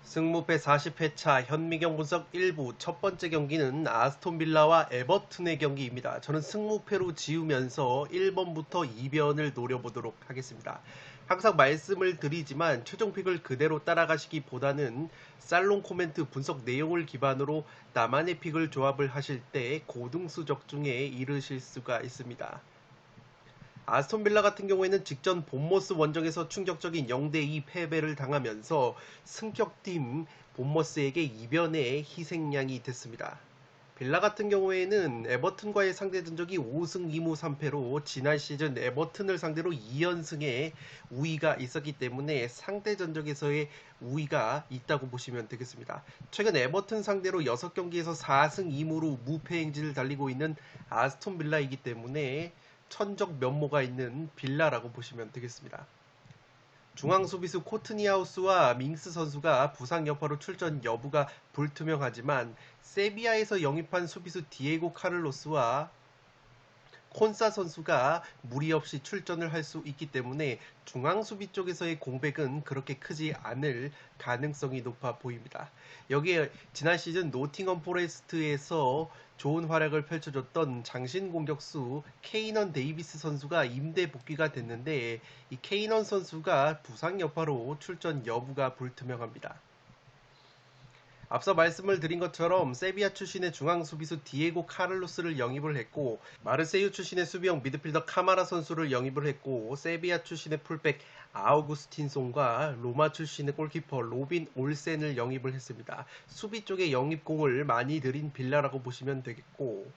승무패 40회차 현미경 분석 1부 첫 번째 경기는 아스톤빌라와 에버튼의 경기입니다. 저는 승무패로 지우면서 1번부터 2변을 노려보도록 하겠습니다. 항상 말씀을 드리지만 최종픽을 그대로 따라가시기보다는 살롱 코멘트 분석 내용을 기반으로 나만의 픽을 조합을 하실 때 고등수 적중에 이르실 수가 있습니다. 아스톤빌라 같은 경우에는 직전 본머스 원정에서 충격적인 0대2 패배를 당하면서 승격팀 본머스에게 이변의 희생양이 됐습니다. 빌라 같은 경우에는 에버튼과의 상대 전적이 5승 2무 3패로 지난 시즌 에버튼을 상대로 2연승의 우위가 있었기 때문에 상대 전적에서의 우위가 있다고 보시면 되겠습니다. 최근 에버튼 상대로 6경기에서 4승 2무로 무패 행진을 달리고 있는 아스톤빌라이기 때문에 천적 면모가 있는 빌라라고 보시면 되겠습니다. 중앙 수비수 코트니하우스와 밍스 선수가 부상 여파로 출전 여부가 불투명하지만 세비야에서 영입한 수비수 디에고 카를로스와 콘사 선수가 무리 없이 출전을 할 수 있기 때문에 중앙 수비 쪽에서의 공백은 그렇게 크지 않을 가능성이 높아 보입니다. 여기에 지난 시즌 노팅엄 포레스트에서 좋은 활약을 펼쳐줬던 장신 공격수 케이넌 데이비스 선수가 임대 복귀가 됐는데 이 케이넌 선수가 부상 여파로 출전 여부가 불투명합니다. 앞서 말씀을 드린 것처럼 세비야 출신의 중앙 수비수 디에고 카를로스를 영입을 했고 마르세유 출신의 수비형 미드필더 카마라 선수를 영입을 했고 세비야 출신의 풀백 아우구스틴송과 로마 출신의 골키퍼 로빈 올센을 영입을 했습니다. 수비 쪽에 영입공을 많이 들인 빌라라고 보시면 되겠고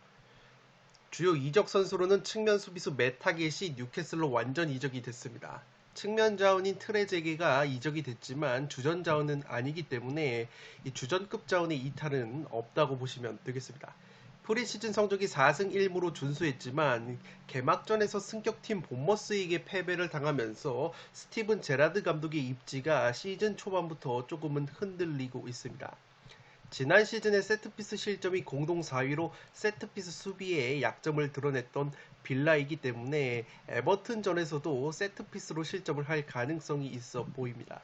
주요 이적 선수로는 측면 수비수 메타겟이 뉴캐슬로 완전 이적이 됐습니다. 측면 자원인 트레제게가 이적이 됐지만 주전 자원은 아니기 때문에 이 주전급 자원의 이탈은 없다고 보시면 되겠습니다. 프리시즌 성적이 4승 1무로 준수했지만 개막전에서 승격팀 본머스에게 패배를 당하면서 스티븐 제라드 감독의 입지가 시즌 초반부터 조금은 흔들리고 있습니다. 지난 시즌의 세트피스 실점이 공동 4위로 세트피스 수비에 약점을 드러냈던 빌라이기 때문에 에버튼전에서도 세트피스로 실점을 할 가능성이 있어 보입니다.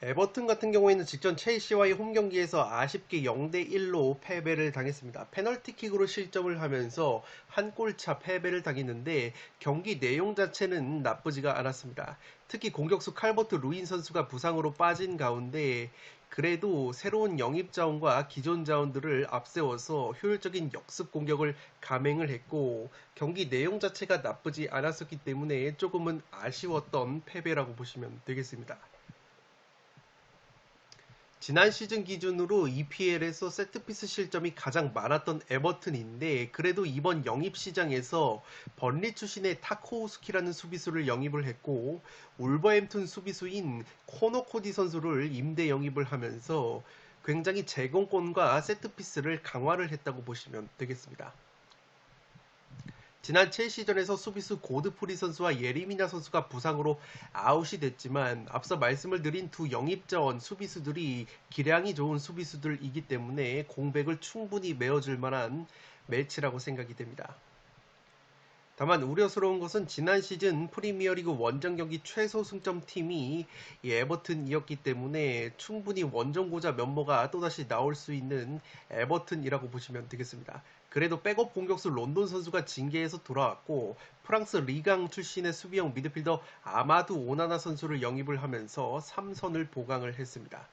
에버튼 같은 경우에는 직전 첼시와의 홈경기에서 아쉽게 0대1로 패배를 당했습니다. 페널티킥으로 실점을 하면서 한 골차 패배를 당했는데 경기 내용 자체는 나쁘지가 않았습니다. 특히 공격수 칼버트 루인 선수가 부상으로 빠진 가운데 그래도 새로운 영입 자원과 기존 자원들을 앞세워서 효율적인 역습 공격을 감행을 했고 경기 내용 자체가 나쁘지 않았었기 때문에 조금은 아쉬웠던 패배라고 보시면 되겠습니다. 지난 시즌 기준으로 EPL에서 세트피스 실점이 가장 많았던 에버튼인데 그래도 이번 영입 시장에서 번리 출신의 타코우스키라는 수비수를 영입을 했고 울버햄튼 수비수인 코노코디 선수를 임대 영입을 하면서 굉장히 제공권과 세트피스를 강화를 했다고 보시면 되겠습니다. 지난 첼시전에서 수비수 고드프리 선수와 예리미나 선수가 부상으로 아웃이 됐지만 앞서 말씀을 드린 두 영입자원 수비수들이 기량이 좋은 수비수들이기 때문에 공백을 충분히 메워줄 만한 매치라고 생각이 됩니다. 다만 우려스러운 것은 지난 시즌 프리미어리그 원정 경기 최소 승점 팀이 에버튼이었기 때문에 충분히 원정고자 면모가 또다시 나올 수 있는 에버튼이라고 보시면 되겠습니다. 그래도 백업 공격수 론돈 선수가 징계에서 돌아왔고 프랑스 리강 출신의 수비형 미드필더 아마두 오나나 선수를 영입을 하면서 3선을 보강을 했습니다.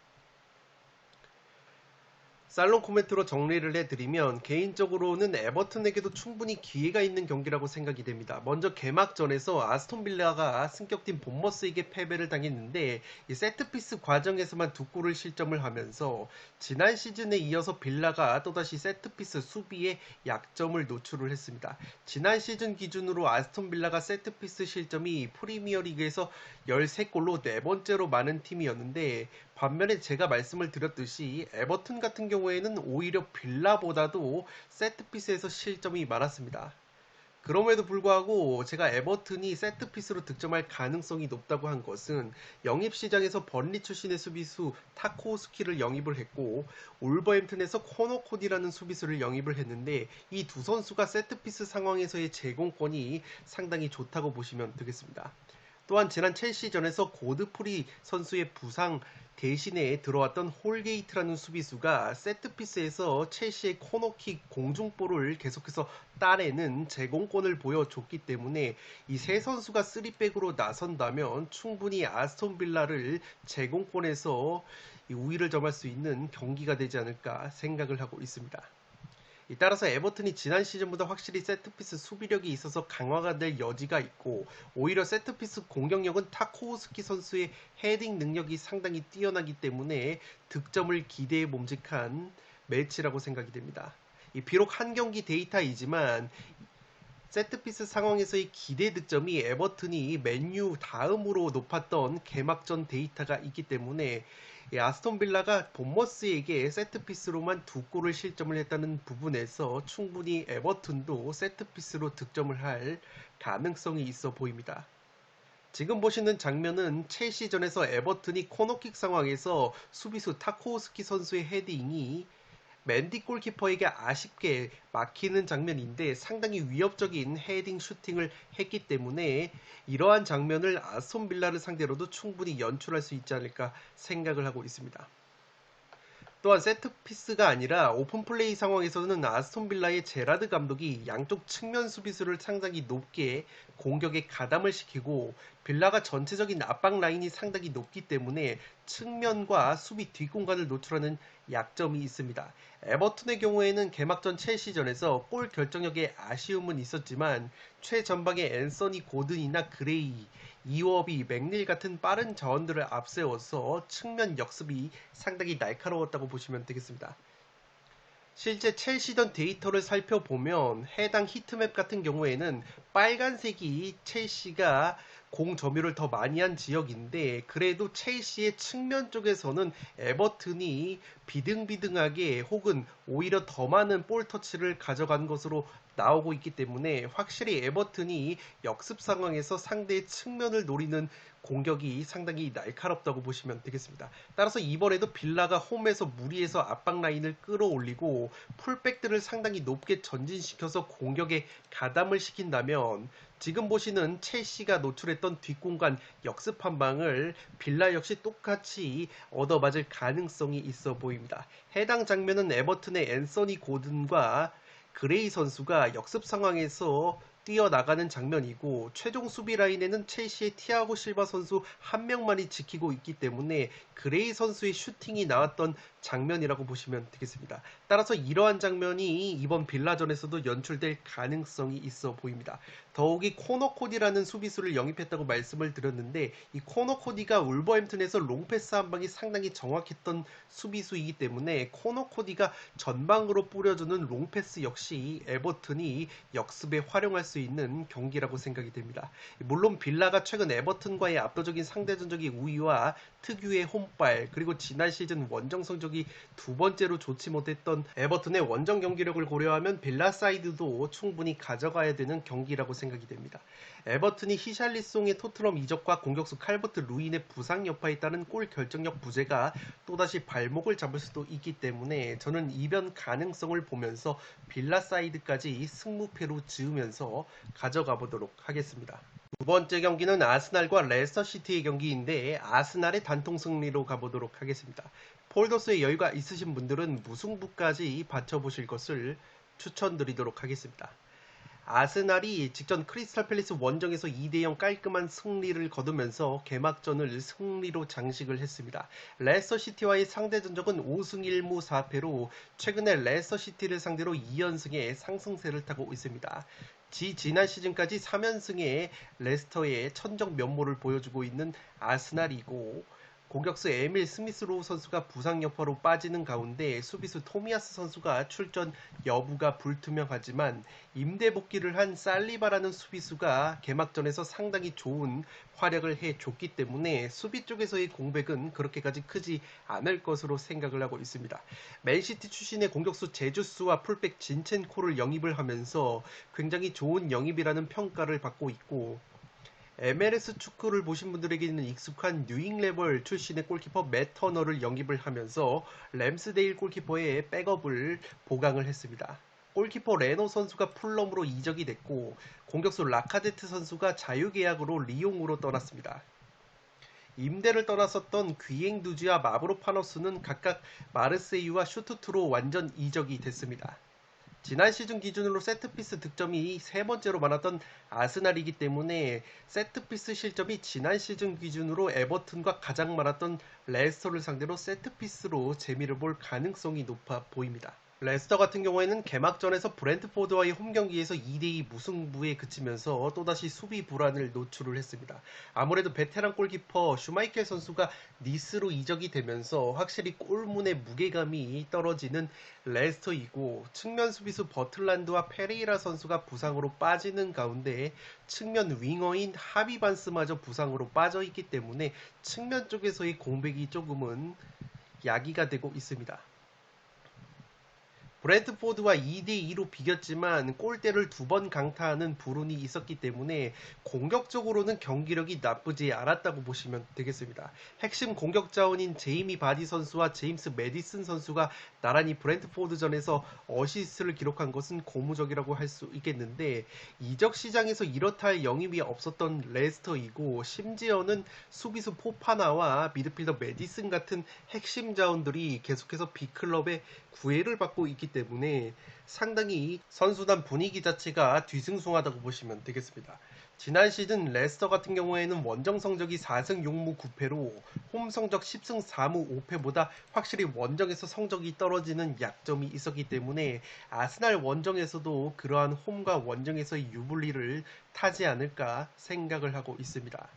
살롱 코멘트로 정리를 해드리면 개인적으로는 에버튼에게도 충분히 기회가 있는 경기라고 생각이 됩니다. 먼저 개막전에서 아스톤빌라가 승격팀 본머스에게 패배를 당했는데 이 세트피스 과정에서만 두 골을 실점을 하면서 지난 시즌에 이어서 빌라가 또다시 세트피스 수비에 약점을 노출을 했습니다. 지난 시즌 기준으로 아스톤빌라가 세트피스 실점이 프리미어리그에서 13골로 네 번째로 많은 팀이었는데 반면에 제가 말씀을 드렸듯이 에버튼 같은 경우에는 오히려 빌라보다도 세트피스에서 실점이 많았습니다. 그럼에도 불구하고 제가 에버튼이 세트피스로 득점할 가능성이 높다고 한 것은 영입시장에서 번리 출신의 수비수 타코스키를 영입을 했고 올버햄튼에서 코너 코디라는 수비수를 영입을 했는데 이 두 선수가 세트피스 상황에서의 제공권이 상당히 좋다고 보시면 되겠습니다. 또한 지난 첼시전에서 고드프리 선수의 부상 대신에 들어왔던 홀게이트라는 수비수가 세트피스에서 첼시의 코너킥 공중볼을 계속해서 따내는 제공권을 보여줬기 때문에 이 세 선수가 3백으로 나선다면 충분히 아스톤 빌라를 제공권에서 우위를 점할 수 있는 경기가 되지 않을까 생각을 하고 있습니다. 따라서 에버튼이 지난 시즌보다 확실히 세트피스 수비력이 있어서 강화가 될 여지가 있고 오히려 세트피스 공격력은 타코우스키 선수의 헤딩 능력이 상당히 뛰어나기 때문에 득점을 기대해 봄직한 매치라고 생각이 됩니다. 비록 한 경기 데이터이지만 세트피스 상황에서의 기대 득점이 에버튼이 맨유 다음으로 높았던 개막전 데이터가 있기 때문에 아스톤 빌라가 본머스에게 세트피스로만 2골을 실점을 했다는 부분에서 충분히 에버튼도 세트피스로 득점을 할 가능성이 있어 보입니다. 지금 보시는 장면은 첼시전에서 에버튼이 코너킥 상황에서 수비수 타코우스키 선수의 헤딩이 맨디 골키퍼에게 아쉽게 막히는 장면인데 상당히 위협적인 헤딩 슈팅을 했기 때문에 이러한 장면을 아스톤 빌라를 상대로도 충분히 연출할 수 있지 않을까 생각을 하고 있습니다. 또한 세트피스가 아니라 오픈플레이 상황에서는 아스톤 빌라의 제라드 감독이 양쪽 측면 수비수를 상당히 높게 공격에 가담을 시키고 빌라가 전체적인 압박 라인이 상당히 높기 때문에 측면과 수비 뒷공간을 노출하는 약점이 있습니다. 에버튼의 경우에는 개막전 첼시전에서 골 결정력에 아쉬움은 있었지만 최전방의 앤서니 고든이나 그레이, 이워비, 맥닐 같은 빠른 자원들을 앞세워서 측면 역습이 상당히 날카로웠다고 보시면 되겠습니다. 실제 첼시전 데이터를 살펴보면 해당 히트맵 같은 경우에는 빨간색이 첼시가 공 점유를 더 많이 한 지역인데 그래도 첼시의 측면 쪽에서는 에버튼이 비등비등하게 혹은 오히려 더 많은 볼 터치를 가져간 것으로 나오고 있기 때문에 확실히 에버튼이 역습 상황에서 상대의 측면을 노리는 공격이 상당히 날카롭다고 보시면 되겠습니다. 따라서 이번에도 빌라가 홈에서 무리해서 압박 라인을 끌어올리고 풀백들을 상당히 높게 전진시켜서 공격에 가담을 시킨다면 지금 보시는 첼시가 노출했던 뒷공간 역습 한 방을 빌라 역시 똑같이 얻어맞을 가능성이 있어 보입니다. 해당 장면은 에버튼의 앤서니 고든과 그레이 선수가 역습 상황에서 뛰어나가는 장면이고 최종 수비 라인에는 첼시의 티아고 실바 선수 한 명만이 지키고 있기 때문에 그레이 선수의 슈팅이 나왔던 장면이라고 보시면 되겠습니다. 따라서 이러한 장면이 이번 빌라전에서도 연출될 가능성이 있어 보입니다. 더욱이 코너 코디라는 수비수를 영입했다고 말씀을 드렸는데 이 코너 코디가 울버햄튼에서 롱패스 한 방이 상당히 정확했던 수비수이기 때문에 코너 코디가 전방으로 뿌려주는 롱패스 역시 에버튼이 역습에 활용할 수 있는 경기라고 생각이 됩니다. 물론 빌라가 최근 에버튼과의 압도적인 상대전적인 우위와 특유의 홈발 그리고 지난 시즌 원정 성적이 두 번째로 좋지 못했던 에버튼의 원정 경기력을 고려하면 빌라 사이드도 충분히 가져가야 되는 경기라고 생각이 됩니다. 에버튼이 히샬리송의 토트넘 이적과 공격수 칼버트 루인의 부상 여파에 따른 골 결정력 부재가 또다시 발목을 잡을 수도 있기 때문에 저는 이변 가능성을 보면서 빌라 사이드까지 승무패로 지으면서 가져가 보도록 하겠습니다. 두 번째 경기는 아스날과 레스터시티의 경기인데 아스날의 단통 승리로 가보도록 하겠습니다. 폴더스의 여유가 있으신 분들은 무승부까지 받쳐보실 것을 추천드리도록 하겠습니다. 아스날이 직전 크리스탈 팰리스 원정에서 2대0 깔끔한 승리를 거두면서 개막전을 승리로 장식을 했습니다. 레스터시티와의 상대 전적은 5승 1무 4패로 최근에 레스터시티를 상대로 2연승의 상승세를 타고 있습니다. 지난 시즌까지 3연승의 레스터의 천적 면모를 보여주고 있는 아스날이고 공격수 에밀 스미스로우 선수가 부상 여파로 빠지는 가운데 수비수 토미야스 선수가 출전 여부가 불투명하지만 임대 복귀를 한 살리바라는 수비수가 개막전에서 상당히 좋은 활약을 해줬기 때문에 수비 쪽에서의 공백은 그렇게까지 크지 않을 것으로 생각을 하고 있습니다. 맨시티 출신의 공격수 제주스와 풀백 진첸코를 영입을 하면서 굉장히 좋은 영입이라는 평가를 받고 있고, MLS 축구를 보신 분들에게는 익숙한 뉴잉레벌 출신의 골키퍼 맷 터너를 영입을 하면서 램스데일 골키퍼의 백업을 보강을 했습니다. 골키퍼 레노 선수가 풀럼으로 이적이 됐고, 공격수 라카데트 선수가 자유계약으로 리옹으로 떠났습니다. 임대를 떠났었던 귀행두지와 마브로파노스는 각각 마르세유와 슈투트로 완전 이적이 됐습니다. 지난 시즌 기준으로 세트피스 득점이 세 번째로 많았던 아스날이기 때문에 세트피스 실점이 지난 시즌 기준으로 에버튼과 가장 많았던 레스터를 상대로 세트피스로 재미를 볼 가능성이 높아 보입니다. 레스터 같은 경우에는 개막전에서 브렌트포드와의 홈경기에서 2대2 무승부에 그치면서 또다시 수비 불안을 노출을 했습니다. 아무래도 베테랑 골키퍼 슈마이켈 선수가 니스로 이적이 되면서 확실히 골문의 무게감이 떨어지는 레스터이고, 측면 수비수 버틀란드와 페레이라 선수가 부상으로 빠지는 가운데 측면 윙어인 하비반스마저 부상으로 빠져있기 때문에 측면 쪽에서의 공백이 조금은 야기가 되고 있습니다. 브래드포드와 2대2로 비겼지만 골대를 2번 강타하는 불운이 있었기 때문에 공격적으로는 경기력이 나쁘지 않았다고 보시면 되겠습니다. 핵심 공격 자원인 제이미 바디 선수와 제임스 메디슨 선수가 나란히 브래드포드전에서 어시스트를 기록한 것은 고무적이라고 할 수 있겠는데, 이적 시장에서 이렇다 할 영입이 없었던 레스터이고, 심지어는 수비수 포파나와 미드필더 메디슨 같은 핵심 자원들이 계속해서 B클럽의 구애를 받고 있기 때문에 상당히 선수단 분위기 자체가 뒤숭숭하다고 보시면 되겠습니다. 지난 시즌 레스터 같은 경우에는 원정 성적이 4승 6무 9패로 홈 성적 10승 4무 5패보다 확실히 원정에서 성적이 떨어지는 약점이 있었기 때문에 아스날 원정에서도 그러한 홈과 원정에서의 유불리를 타지 않을까 생각을 하고 있습니다.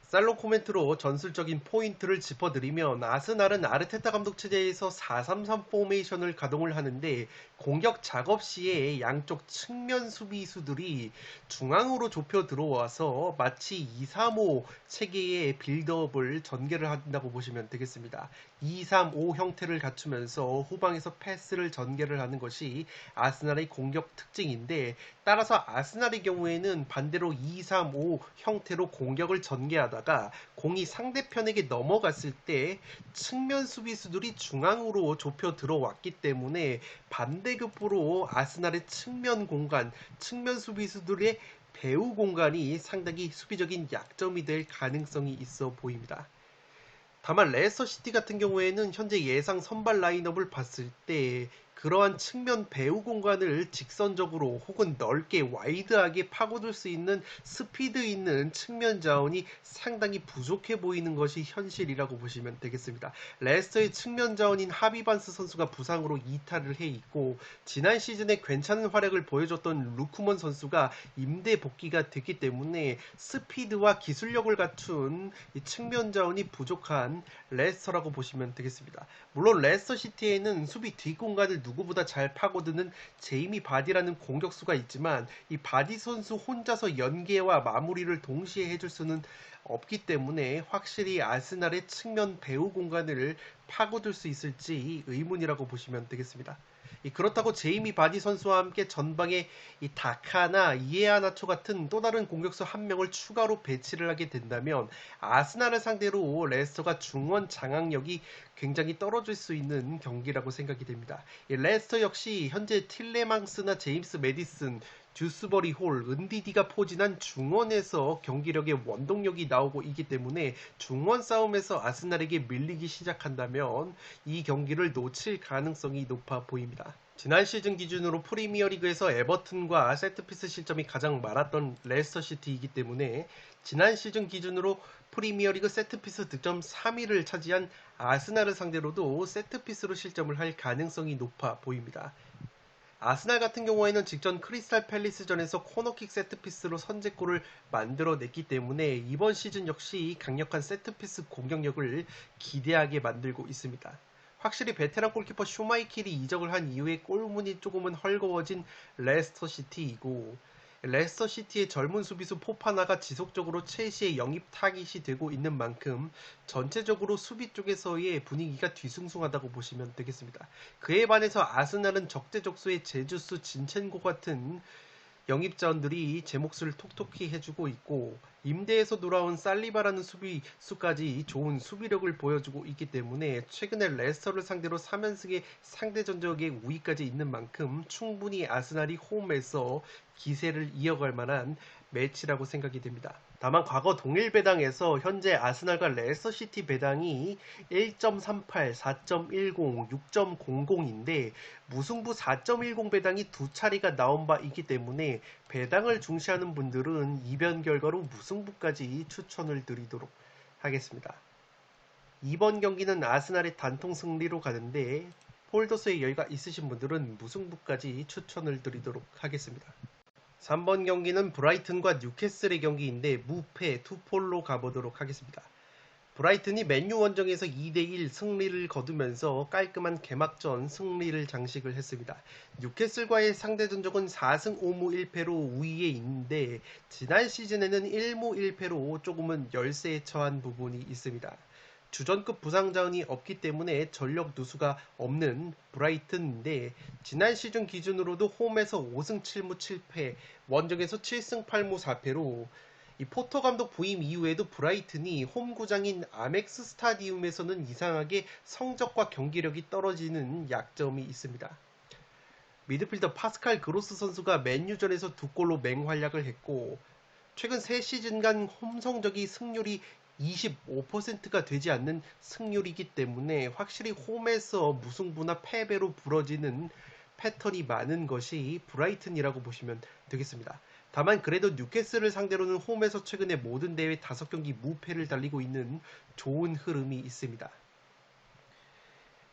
살로 코멘트로 전술적인 포인트를 짚어드리면, 아스날은 아르테타 감독 체제에서 4-3-3 포메이션을 가동을 하는데, 공격 작업 시에 양쪽 측면 수비수들이 중앙으로 좁혀 들어와서 마치 2-3-5 체계의 빌드업을 전개를 한다고 보시면 되겠습니다. 2-3-5 형태를 갖추면서 후방에서 패스를 전개를 하는 것이 아스날의 공격 특징인데, 따라서 아스날의 경우에는 반대로 2-3-5 형태로 공격을 전개하다가 공이 상대편에게 넘어갔을 때 측면 수비수들이 중앙으로 좁혀 들어왔기 때문에 반대급부로 아스날의 측면 공간, 측면 수비수들의 배후 공간이 상당히 수비적인 약점이 될 가능성이 있어 보입니다. 다만 레스터시티 같은 경우에는 현재 예상 선발 라인업을 봤을 때 그러한 측면 배후 공간을 직선적으로 혹은 넓게 와이드하게 파고들 수 있는 스피드 있는 측면 자원이 상당히 부족해 보이는 것이 현실이라고 보시면 되겠습니다. 레스터의 측면 자원인 하비반스 선수가 부상으로 이탈을 해 있고, 지난 시즌에 괜찮은 활약을 보여줬던 루크먼 선수가 임대 복귀가 됐기 때문에 스피드와 기술력을 갖춘 이 측면 자원이 부족한 레스터라고 보시면 되겠습니다. 물론 레스터시티에는 수비 뒷공간을 누구보다 잘 파고드는 제이미 바디라는 공격수가 있지만, 이 바디 선수 혼자서 연계와 마무리를 동시에 해줄 수는 없기 때문에 확실히 아스날의 측면 배후 공간을 파고들 수 있을지 의문이라고 보시면 되겠습니다. 그렇다고 제이미 바디 선수와 함께 전방에 이 다카나 이에아나초 같은 또 다른 공격수 한 명을 추가로 배치를 하게 된다면 아스날을 상대로 레스터가 중원 장악력이 굉장히 떨어질 수 있는 경기라고 생각이 됩니다. 레스터 역시 현재 틸레망스나 제임스 메디슨, 듀스버리 홀, 은디디가 포진한 중원에서 경기력의 원동력이 나오고 있기 때문에 중원 싸움에서 아스날에게 밀리기 시작한다면 이 경기를 놓칠 가능성이 높아 보입니다. 지난 시즌 기준으로 프리미어리그에서 에버튼과 세트피스 실점이 가장 많았던 레스터시티이기 때문에 지난 시즌 기준으로 프리미어리그 세트피스 득점 3위를 차지한 아스날을 상대로도 세트피스로 실점을 할 가능성이 높아 보입니다. 아스날 같은 경우에는 직전 크리스탈 팰리스전에서 코너킥 세트피스로 선제골을 만들어냈기 때문에 이번 시즌 역시 강력한 세트피스 공격력을 기대하게 만들고 있습니다. 확실히 베테랑 골키퍼 슈마이킬이 이적을 한 이후에 골문이 조금은 헐거워진 레스터시티이고, 레스터시티의 젊은 수비수 포파나가 지속적으로 첼시의 영입 타깃이 되고 있는 만큼 전체적으로 수비 쪽에서의 분위기가 뒤숭숭하다고 보시면 되겠습니다. 그에 반해서 아스날은 적재적소의 제주스 진첸고 같은 영입자원들이 제 몫을 톡톡히 해주고 있고, 임대에서 돌아온 살리바라는 수비수까지 좋은 수비력을 보여주고 있기 때문에 최근에 레스터를 상대로 3연승의 상대 전적에 우위까지 있는 만큼 충분히 아스날이 홈에서 기세를 이어갈 만한 매치라고 생각이 됩니다. 다만 과거 동일 배당에서 현재 아스날과 레스터시티 배당이 1.38, 4.10, 6.00인데 무승부 4.10 배당이 두 차례가 나온 바 있기 때문에 배당을 중시하는 분들은 이변 결과로 무승부까지 추천을 드리도록 하겠습니다. 이번 경기는 아스날의 단통 승리로 가는데 폴더스의 여유가 있으신 분들은 무승부까지 추천을 드리도록 하겠습니다. 3번 경기는 브라이튼과 뉴캐슬의 경기인데 무패 투폴로 가보도록 하겠습니다. 브라이튼이 맨유 원정에서 2대1 승리를 거두면서 깔끔한 개막전 승리를 장식을 했습니다. 뉴캐슬과의 상대 전적은 4승 5무 1패로 우위에 있는데 지난 시즌에는 1무 1패로 조금은 열세에 처한 부분이 있습니다. 주전급 부상 자원이 없기 때문에 전력 누수가 없는 브라이튼인데 지난 시즌 기준으로도 홈에서 5승 7무 7패, 원정에서 7승 8무 4패로 이 포터 감독 부임 이후에도 브라이튼이 홈구장인 아멕스 스타디움에서는 이상하게 성적과 경기력이 떨어지는 약점이 있습니다. 미드필더 파스칼 그로스 선수가 맨유전에서 2골로 맹활약을 했고 최근 3시즌간 홈 성적이 승률이 25%가 되지 않는 승률이기 때문에 확실히 홈에서 무승부나 패배로 부러지는 패턴이 많은 것이 브라이튼이라고 보시면 되겠습니다. 다만 그래도 뉴캐슬을 상대로는 홈에서 최근에 모든 대회 5경기 무패를 달리고 있는 좋은 흐름이 있습니다.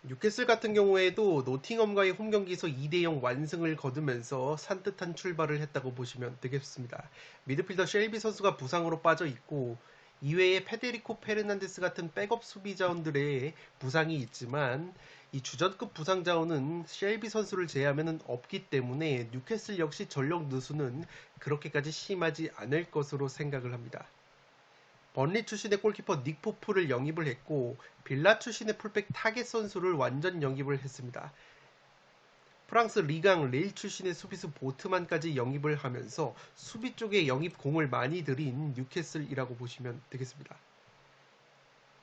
뉴캐슬 같은 경우에도 노팅엄과의 홈경기에서 2대0 완승을 거두면서 산뜻한 출발을 했다고 보시면 되겠습니다. 미드필더 쉘비 선수가 부상으로 빠져 있고 이외에 페데리코 페르난데스 같은 백업 수비 자원들의 부상이 있지만 이 주전급 부상 자원은 쉘비 선수를 제외하면 없기 때문에 뉴캐슬 역시 전력 누수는 그렇게까지 심하지 않을 것으로 생각을 합니다. 번리 출신의 골키퍼 닉 포프를 영입을 했고 빌라 출신의 풀백 타겟 선수를 완전 영입을 했습니다. 프랑스 리강 릴 출신의 수비수 보트만까지 영입을 하면서 수비 쪽에 영입 공을 많이 들인 뉴캐슬이라고 보시면 되겠습니다.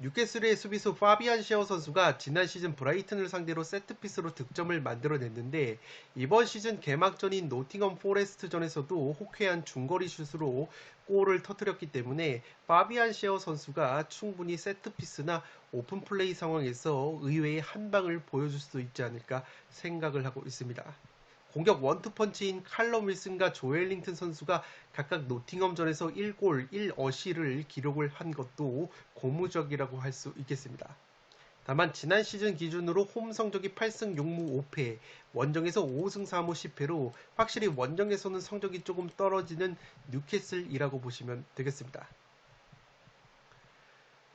뉴캐슬의 수비수 파비안 셰어 선수가 지난 시즌 브라이튼을 상대로 세트피스로 득점을 만들어냈는데 이번 시즌 개막전인 노팅엄 포레스트전에서도 호쾌한 중거리 슛으로 골을 터뜨렸기 때문에 파비안 셰어 선수가 충분히 세트피스나 오픈플레이 상황에서 의외의 한방을 보여줄 수도 있지 않을까 생각을 하고 있습니다. 공격 원투펀치인 칼럼 윌슨과 조엘링턴 선수가 각각 노팅엄전에서 1골 1어시를 기록을 한 것도 고무적이라고 할 수 있겠습니다. 다만 지난 시즌 기준으로 홈 성적이 8승 6무 5패, 원정에서 5승 4무 10패로 확실히 원정에서는 성적이 조금 떨어지는 뉴캐슬이라고 보시면 되겠습니다.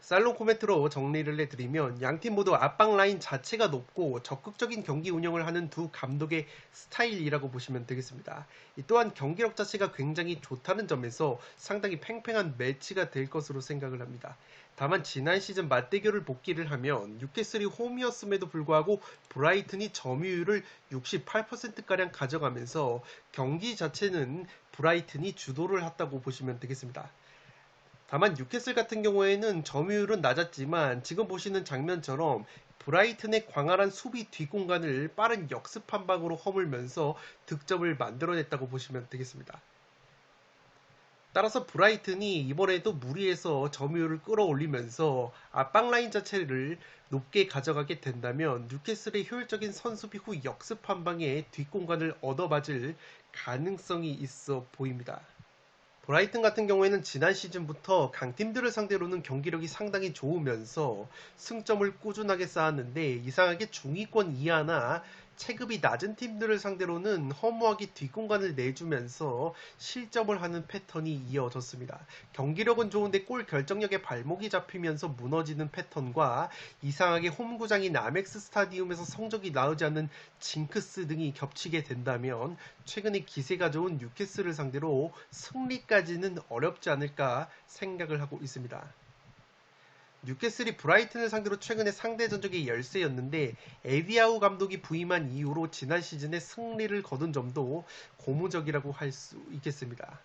살롱 코멘트로 정리를 해드리면 양팀 모두 압박 라인 자체가 높고 적극적인 경기 운영을 하는 두 감독의 스타일이라고 보시면 되겠습니다. 또한 경기력 자체가 굉장히 좋다는 점에서 상당히 팽팽한 매치가 될 것으로 생각을 합니다. 다만 지난 시즌 맞대결을 복기를 하면 뉴캐슬이 홈이었음에도 불구하고 브라이튼이 점유율을 68%가량 가져가면서 경기 자체는 브라이튼이 주도를 했다고 보시면 되겠습니다. 다만 뉴캐슬 같은 경우에는 점유율은 낮았지만 지금 보시는 장면처럼 브라이튼의 광활한 수비 뒷공간을 빠른 역습 한 방으로 허물면서 득점을 만들어냈다고 보시면 되겠습니다. 따라서 브라이튼이 이번에도 무리해서 점유율을 끌어올리면서 압박 라인 자체를 높게 가져가게 된다면 뉴캐슬의 효율적인 선수비 후 역습 한 방에 뒷공간을 얻어맞을 가능성이 있어 보입니다. 브라이튼 같은 경우에는 지난 시즌부터 강팀들을 상대로는 경기력이 상당히 좋으면서 승점을 꾸준하게 쌓았는데 이상하게 중위권 이하나 체급이 낮은 팀들을 상대로는 허무하게 뒷공간을 내주면서 실점을 하는 패턴이 이어졌습니다. 경기력은 좋은데 골 결정력에 발목이 잡히면서 무너지는 패턴과 이상하게 홈구장인 아멕스 스타디움에서 성적이 나오지 않는 징크스 등이 겹치게 된다면 최근에 기세가 좋은 뉴캐슬을 상대로 승리까지는 어렵지 않을까 생각을 하고 있습니다. 뉴캐슬이 브라이튼을 상대로 최근에 상대 전적의 열세였는데 에디아우 감독이 부임한 이후로 지난 시즌에 승리를 거둔 점도 고무적이라고 할 수 있겠습니다.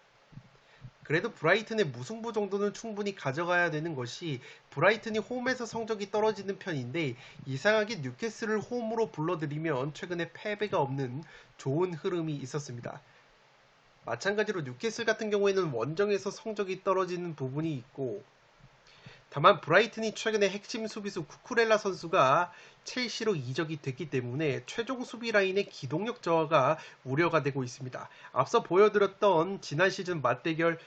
그래도 브라이튼의 무승부 정도는 충분히 가져가야 되는 것이 브라이튼이 홈에서 성적이 떨어지는 편인데 이상하게 뉴캐슬을 홈으로 불러들이면 최근에 패배가 없는 좋은 흐름이 있었습니다. 마찬가지로 뉴캐슬 같은 경우에는 원정에서 성적이 떨어지는 부분이 있고 다만 브라이튼이 최근에 핵심 수비수 쿠쿠렐라 선수가 첼시로 이적이 됐기 때문에 최종 수비 라인의 기동력 저하가 우려가 되고 있습니다. 앞서 보여드렸던 지난 시즌 맞대결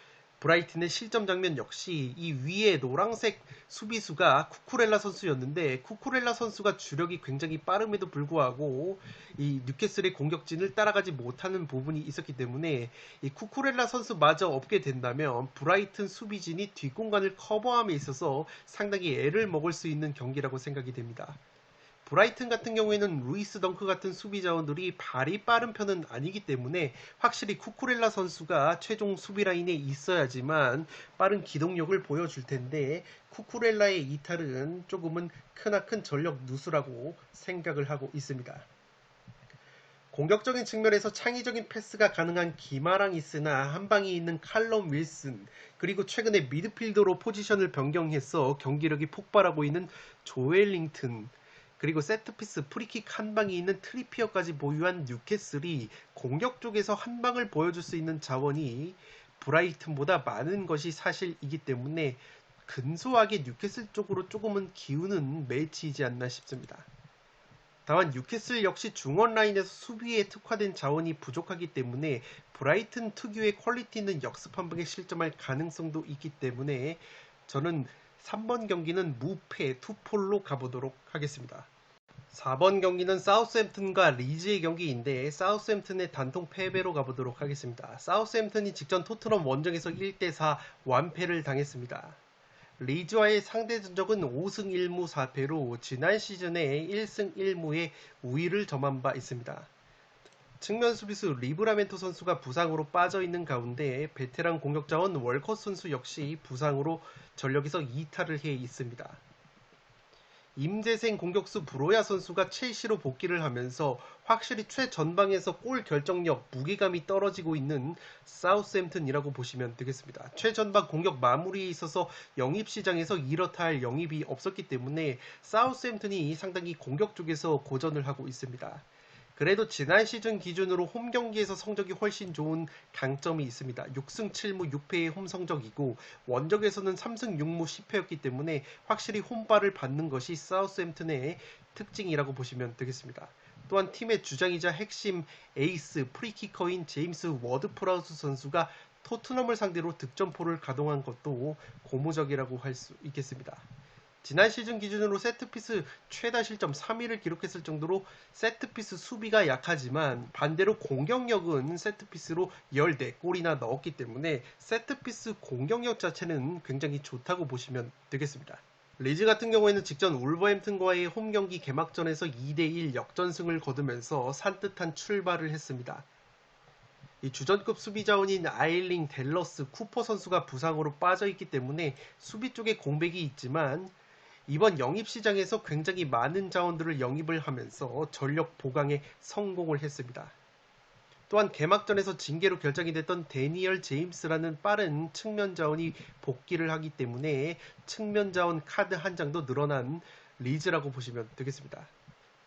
브라이튼의 실점 장면 역시 이 위에 노란색 수비수가 쿠쿠렐라 선수였는데 쿠쿠렐라 선수가 주력이 굉장히 빠름에도 불구하고 이 뉴캐슬의 공격진을 따라가지 못하는 부분이 있었기 때문에 이 쿠쿠렐라 선수마저 없게 된다면 브라이튼 수비진이 뒷공간을 커버함에 있어서 상당히 애를 먹을 수 있는 경기라고 생각이 됩니다. 브라이튼 같은 경우에는 루이스 덩크 같은 수비 자원들이 발이 빠른 편은 아니기 때문에 확실히 쿠쿠렐라 선수가 최종 수비 라인에 있어야지만 빠른 기동력을 보여줄 텐데 쿠쿠렐라의 이탈은 조금은 크나큰 전력 누수라고 생각을 하고 있습니다. 공격적인 측면에서 창의적인 패스가 가능한 기마랑 있으나 한방이 있는 칼럼 윌슨 그리고 최근에 미드필더로 포지션을 변경해서 경기력이 폭발하고 있는 조엘링튼 그리고 세트피스 프리킥 한 방이 있는 트리피어까지 보유한 뉴캐슬이 공격 쪽에서 한 방을 보여줄 수 있는 자원이 브라이튼보다 많은 것이 사실이기 때문에 근소하게 뉴캐슬 쪽으로 조금은 기우는 매치이지 않나 싶습니다. 다만 뉴캐슬 역시 중원 라인에서 수비에 특화된 자원이 부족하기 때문에 브라이튼 특유의 퀄리티 있는 역습 한 방에 실점할 가능성도 있기 때문에 저는 3번 경기는 무패 투폴로 가보도록 하겠습니다. 4번 경기는 사우스햄튼과 리즈의 경기인데 사우스햄튼의 단통 패배로 가보도록 하겠습니다. 사우스햄튼이 직전 토트넘 원정에서 1대4 완패를 당했습니다. 리즈와의 상대 전적은 5승 1무 4패로 지난 시즌에 1승 1무의 우위를 점한 바 있습니다. 측면 수비수 리브라멘토 선수가 부상으로 빠져있는 가운데 베테랑 공격자원 월컷 선수 역시 부상으로 전력에서 이탈을 해 있습니다. 임재생 공격수 브로야 선수가 첼시로 복귀를 하면서 확실히 최전방에서 골 결정력, 무게감이 떨어지고 있는 사우스햄튼이라고 보시면 되겠습니다. 최전방 공격 마무리에 있어서 영입시장에서 이렇다 할 영입이 없었기 때문에 사우스햄튼이 상당히 공격 쪽에서 고전을 하고 있습니다. 그래도 지난 시즌 기준으로 홈 경기에서 성적이 훨씬 좋은 강점이 있습니다. 6승 7무 6패의 홈 성적이고 원정에서는 3승 6무 10패였기 때문에 확실히 홈발을 받는 것이 사우스햄튼의 특징이라고 보시면 되겠습니다. 또한 팀의 주장이자 핵심 에이스 프리키커인 제임스 워드프라우스 선수가 토트넘을 상대로 득점포를 가동한 것도 고무적이라고 할 수 있겠습니다. 지난 시즌 기준으로 세트피스 최다 실점 3위를 기록했을 정도로 세트피스 수비가 약하지만 반대로 공격력은 세트피스로 14골이나 넣었기 때문에 세트피스 공격력 자체는 굉장히 좋다고 보시면 되겠습니다. 리즈 같은 경우에는 직전 울버햄튼과의 홈경기 개막전에서 2대1 역전승을 거두면서 산뜻한 출발을 했습니다. 이 주전급 수비 자원인 아일링, 델러스, 쿠퍼 선수가 부상으로 빠져있기 때문에 수비 쪽에 공백이 있지만 이번 영입시장에서 굉장히 많은 자원들을 영입을 하면서 전력 보강에 성공을 했습니다. 또한 개막전에서 징계로 결정이 됐던 데니얼 제임스라는 빠른 측면 자원이 복귀를 하기 때문에 측면 자원 카드 한 장도 늘어난 리즈라고 보시면 되겠습니다.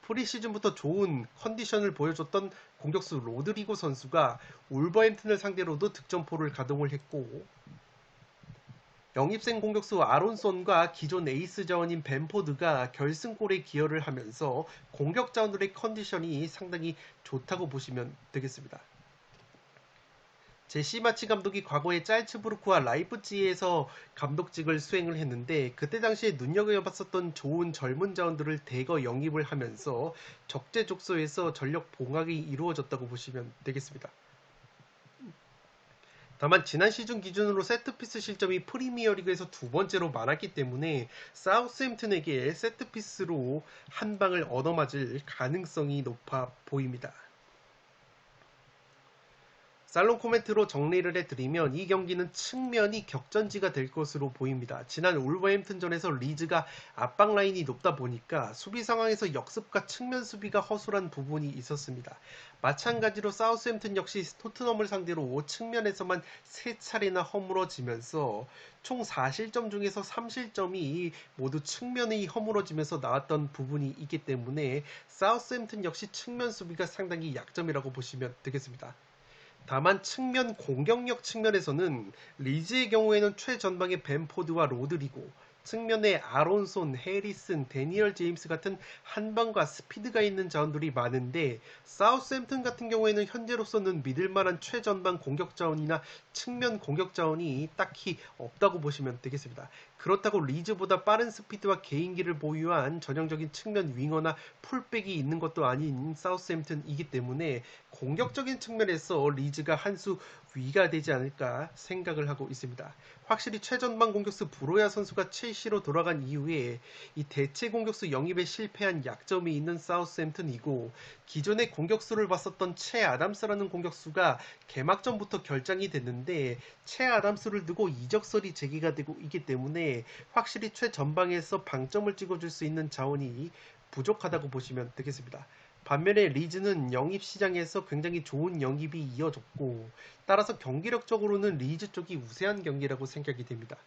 프리시즌부터 좋은 컨디션을 보여줬던 공격수 로드리고 선수가 울버햄튼을 상대로도 득점포를 가동을 했고 영입생 공격수 아론손과 기존 에이스 자원인 벤포드가 결승골에 기여를 하면서 공격 자원들의 컨디션이 상당히 좋다고 보시면 되겠습니다. 제시 마치 감독이 과거에 짤츠부르크와 라이프치히에서 감독직을 수행을 했는데 그때 당시에 눈여겨봤었던 좋은 젊은 자원들을 대거 영입을 하면서 적재적소에서 전력 봉합이 이루어졌다고 보시면 되겠습니다. 다만 지난 시즌 기준으로 세트피스 실점이 프리미어리그에서 두 번째로 많았기 때문에 사우스햄튼에게 세트피스로 한 방을 얻어맞을 가능성이 높아 보입니다. 살롱 코멘트로 정리를 해드리면 이 경기는 측면이 격전지가 될 것으로 보입니다. 지난 울버햄튼전에서 리즈가 압박 라인이 높다 보니까 수비 상황에서 역습과 측면 수비가 허술한 부분이 있었습니다. 마찬가지로 사우스햄튼 역시 토트넘을 상대로 측면에서만 3차례나 허물어지면서 총 4실점 중에서 3실점이 모두 측면이 허물어지면서 나왔던 부분이 있기 때문에 사우스햄튼 역시 측면 수비가 상당히 약점이라고 보시면 되겠습니다. 다만 측면 공격력 측면에서는 리즈의 경우에는 최전방의 벤포드와 로드리고 측면에 아론손, 해리슨, 데니얼 제임스 같은 한방과 스피드가 있는 자원들이 많은데 사우스햄튼 같은 경우에는 현재로서는 믿을만한 최전방 공격 자원이나 측면 공격 자원이 딱히 없다고 보시면 되겠습니다. 그렇다고 리즈보다 빠른 스피드와 개인기를 보유한 전형적인 측면 윙어나 풀백이 있는 것도 아닌 사우스햄튼이기 때문에 공격적인 측면에서 리즈가 한 수 위가 되지 않을까 생각을 하고 있습니다. 확실히 최전방 공격수 브로야 선수가 첼시로 돌아간 이후에 이 대체 공격수 영입에 실패한 약점이 있는 사우스햄튼이고 기존의 공격수를 봤었던 채 아담스라는 공격수가 개막전부터 결장이 됐는데 채 아담스를 두고 이적설이 제기가 되고 있기 때문에 확실히 최전방에서 방점을 찍어줄 수 있는 자원이 부족하다고 보시면 되겠습니다. 반면에 리즈는 영입 시장에서 굉장히 좋은 영입이 이어졌고 따라서 경기력적으로는 리즈 쪽이 우세한 경기라고 생각이 됩니다.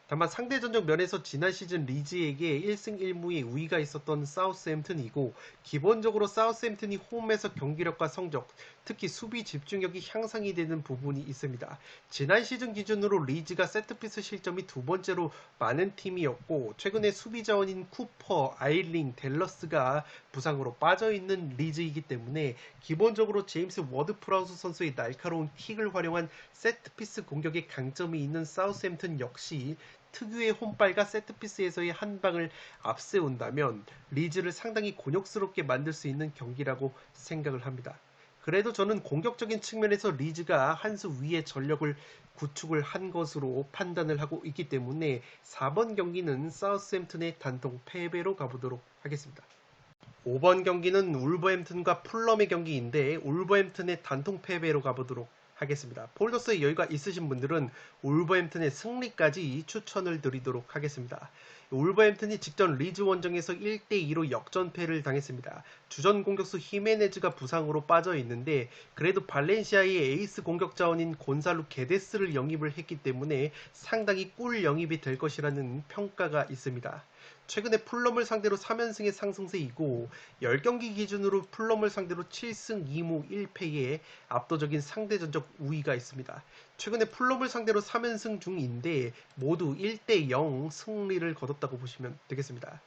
다만 상대전적 면에서 지난 시즌 리즈에게 1승 1무의 우위가 있었던 사우스햄튼이고 기본적으로 사우스햄튼이 홈에서 경기력과 성적, 특히 수비 집중력이 향상이 되는 부분이 있습니다. 지난 시즌 기준으로 리즈가 세트피스 실점이 두 번째로 많은 팀이었고 최근에 수비 자원인 쿠퍼, 아일링, 델러스가 부상으로 빠져있는 리즈이기 때문에 기본적으로 제임스 워드 프라우스 선수의 날카로운 킥을 활용한 세트피스 공격에 강점이 있는 사우스햄튼 역시 특유의 홈발과 세트피스에서의 한 방을 앞세운다면 리즈를 상당히 곤욕스럽게 만들 수 있는 경기라고 생각을 합니다. 그래도 저는 공격적인 측면에서 리즈가 한 수 위의 전력을 구축을 한 것으로 판단을 하고 있기 때문에 4번 경기는 사우스햄튼의 단통 패배로 가보도록 하겠습니다. 5번 경기는 울버햄튼과 풀럼의 경기인데 울버햄튼의 단통 패배로 가보도록 하겠습니다. 폴더스의 여유가 있으신 분들은 울버햄튼의 승리까지 추천을 드리도록 하겠습니다. 울버햄튼이 직전 리즈 원정에서 1대2로 역전패를 당했습니다. 주전 공격수 히메네즈가 부상으로 빠져 있는데 그래도 발렌시아의 에이스 공격 자원인 곤살루 게데스를 영입을 했기 때문에 상당히 꿀 영입이 될 것이라는 평가가 있습니다. 최근에 풀럼을 상대로 3연승의 상승세이고 10경기 기준으로 풀럼을 상대로 7승 2무 1패의 압도적인 상대전적 우위가 있습니다. 최근에 풀럼을 상대로 3연승 중인데 모두 1대0 승리를 거뒀다고 보시면 되겠습니다.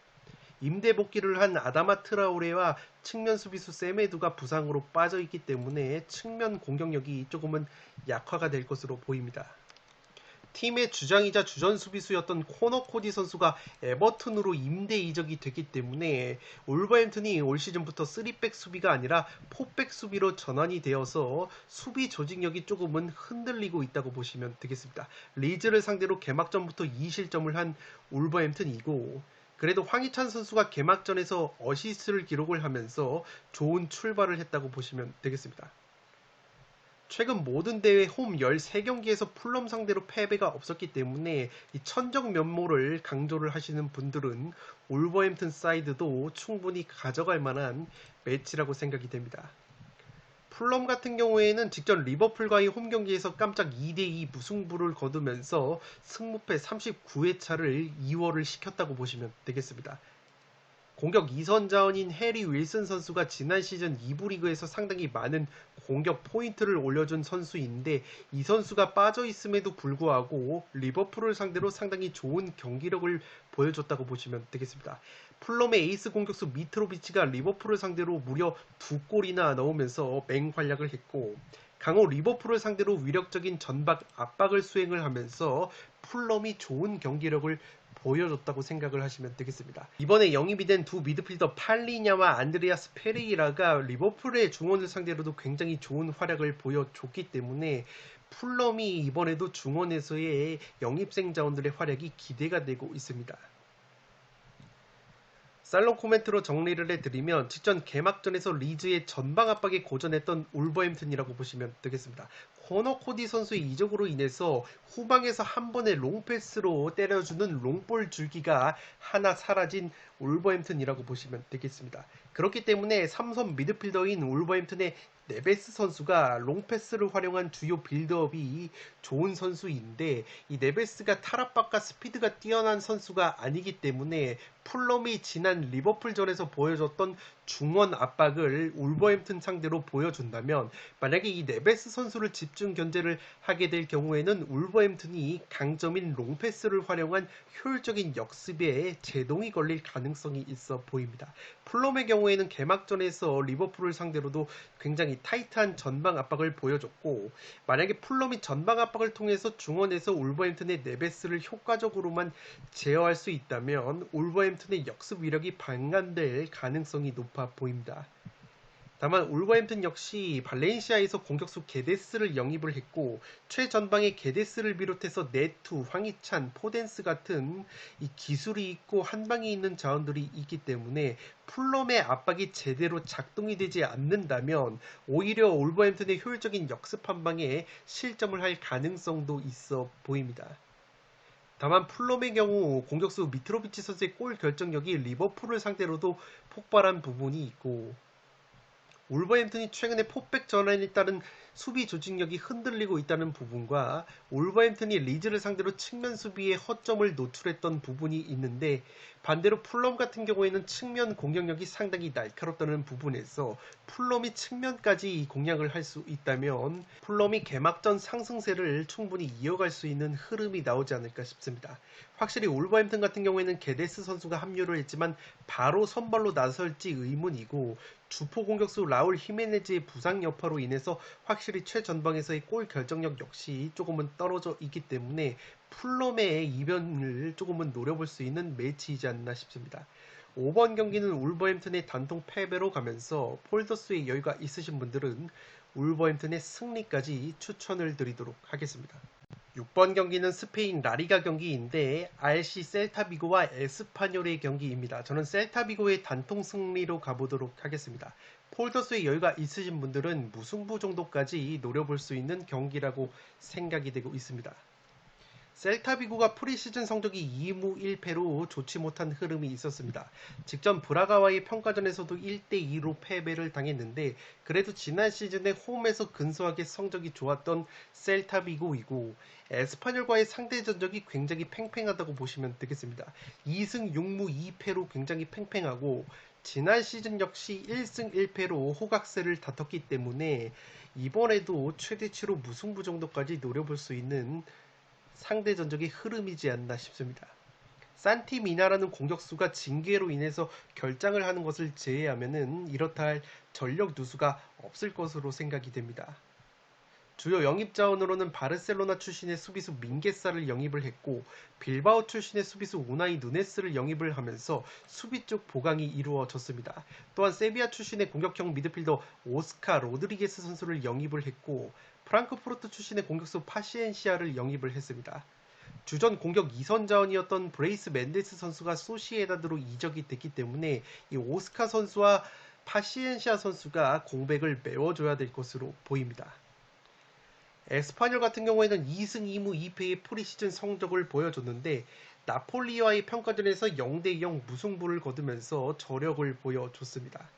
임대 복귀를 한 아다마 트라오레와 측면 수비수 세메두가 부상으로 빠져있기 때문에 측면 공격력이 조금은 약화가 될 것으로 보입니다. 팀의 주장이자 주전 수비수였던 코너 코디 선수가 에버튼으로 임대 이적이 됐기 때문에 울버햄튼이 올 시즌부터 3백 수비가 아니라 4백 수비로 전환이 되어서 수비 조직력이 조금은 흔들리고 있다고 보시면 되겠습니다. 리즈를 상대로 개막전부터 2실점을 한 울버햄튼이고 그래도 황희찬 선수가 개막전에서 어시스트를 기록을 하면서 좋은 출발을 했다고 보시면 되겠습니다. 최근 모든 대회 홈 13경기에서 풀럼 상대로 패배가 없었기 때문에 이 천적 면모를 강조를 하시는 분들은 울버햄튼 사이드도 충분히 가져갈 만한 매치라고 생각이 됩니다. 풀럼 같은 경우에는 직전 리버풀과의 홈 경기에서 깜짝 2대2 무승부를 거두면서 승무패 39회차를 2월을 시켰다고 보시면 되겠습니다. 공격 2선 자원인 해리 윌슨 선수가 지난 시즌 2부 리그에서 상당히 많은 공격 포인트를 올려준 선수인데 이 선수가 빠져 있음에도 불구하고 리버풀을 상대로 상당히 좋은 경기력을 보여줬다고 보시면 되겠습니다. 풀럼의 에이스 공격수 미트로비치가 리버풀을 상대로 무려 2골이나 넣으면서 맹활약을 했고 강호 리버풀을 상대로 위력적인 전박 압박을 수행을 하면서 풀럼이 좋은 경기력을 보여줬다고 생각을 하시면 되겠습니다. 이번에 영입이 된 두 미드필더 팔리냐와 안드레아스 페레이라가 리버풀의 중원을 상대로도 굉장히 좋은 활약을 보여줬기 때문에 풀럼이 이번에도 중원에서의 영입생 자원들의 활약이 기대가 되고 있습니다. 살롱 코멘트로 정리를 해드리면 직전 개막전에서 리즈의 전방 압박에 고전했던 울버햄튼이라고 보시면 되겠습니다. 코너 코디 선수의 이적으로 인해서 후방에서 한 번의 롱패스로 때려주는 롱볼 줄기가 하나 사라진 울버햄튼이라고 보시면 되겠습니다. 그렇기 때문에 삼선 미드필더인 울버햄튼의 네베스 선수가 롱패스를 활용한 주요 빌드업이 좋은 선수인데 이 네베스가 탈압박과 스피드가 뛰어난 선수가 아니기 때문에 풀럼이 지난 리버풀전에서 보여줬던 중원 압박을 울버햄튼 상대로 보여준다면 만약에 이 네베스 선수를 집중 견제를 하게 될 경우에는 울버햄튼이 강점인 롱패스를 활용한 효율적인 역습에 제동이 걸릴 가능성이 있어 보입니다. 풀럼의 경우에는 개막전에서 리버풀을 상대로도 굉장히 타이트한 전방 압박을 보여줬고 만약에 풀럼이 전방 압박을 통해서 중원에서 울버햄튼의 네베스를 효과적으로만 제어할 수 있다면 울버햄튼의 역습 위력이 반감될 가능성이 높아 보입니다. 다만 울버햄튼 역시 발렌시아에서 공격수 게데스를 영입을 했고 최전방에 게데스를 비롯해서 네투, 황희찬, 포덴스 같은 이 기술이 있고 한방이 있는 자원들이 있기 때문에 풀럼의 압박이 제대로 작동이 되지 않는다면 오히려 울버햄튼의 효율적인 역습 한방에 실점을 할 가능성도 있어 보입니다. 다만 풀럼의 경우 공격수 미트로비치 선수의 골 결정력이 리버풀을 상대로도 폭발한 부분이 있고 울버햄튼이 최근에 포백 전환에 따른 수비 조직력이 흔들리고 있다는 부분과 울버햄튼이 리즈를 상대로 측면 수비에 허점을 노출했던 부분이 있는데 반대로 풀럼 같은 경우에는 측면 공격력이 상당히 날카롭다는 부분에서 풀럼이 측면까지 공략을 할 수 있다면 풀럼이 개막전 상승세를 충분히 이어갈 수 있는 흐름이 나오지 않을까 싶습니다. 확실히 울버햄튼 같은 경우에는 게데스 선수가 합류를 했지만 바로 선발로 나설지 의문이고 주포 공격수 라울 히메네즈의 부상 여파로 인해서 확실히 최전방에서의 골 결정력 역시 조금은 떨어져 있기 때문에 풀럼의 이변을 조금은 노려볼 수 있는 매치이지 않나 싶습니다. 5번 경기는 울버햄튼의 단통 패배로 가면서 폴더스의 여유가 있으신 분들은 울버햄튼의 승리까지 추천을 드리도록 하겠습니다. 6번 경기는 스페인 라리가 경기인데 RC 셀타비고와 에스파뇰의 경기입니다. 저는 셀타비고의 단통 승리로 가보도록 하겠습니다. 폴더스의 여유가 있으신 분들은 무승부 정도까지 노려볼 수 있는 경기라고 생각이 되고 있습니다. 셀타비고가 프리시즌 성적이 2무 1패로 좋지 못한 흐름이 있었습니다. 직전 브라가와의 평가전에서도 1대2로 패배를 당했는데 그래도 지난 시즌에 홈에서 근소하게 성적이 좋았던 셀타비고이고 에스파뇰과의 상대 전적이 굉장히 팽팽하다고 보시면 되겠습니다. 2승 6무 2패로 굉장히 팽팽하고 지난 시즌 역시 1승 1패로 호각세를 다퉜기 때문에 이번에도 최대치로 무승부 정도까지 노려볼 수 있는 상대 전적의 흐름이지 않나 싶습니다. 산티 미나라는 공격수가 징계로 인해서 결장을 하는 것을 제외하면은 이렇다 할 전력 누수가 없을 것으로 생각이 됩니다. 주요 영입 자원으로는 바르셀로나 출신의 수비수 민게사를 영입을 했고 빌바오 출신의 수비수 우나이 누네스를 영입을 하면서 수비 쪽 보강이 이루어졌습니다. 또한 세비야 출신의 공격형 미드필더 오스카 로드리게스 선수를 영입을 했고 프랑크푸르트 출신의 공격수 파시엔시아를 영입을 했습니다. 주전 공격 2선 자원이었던 브레이스 멘데스 선수가 소시에다드로 이적이 됐기 때문에 이 오스카 선수와 파시엔시아 선수가 공백을 메워줘야 될 것으로 보입니다. 에스파뇰 같은 경우에는 2승 2무 2패의 프리시즌 성적을 보여줬는데 나폴리와의 평가전에서 0대0 무승부를 거두면서 저력을 보여줬습니다.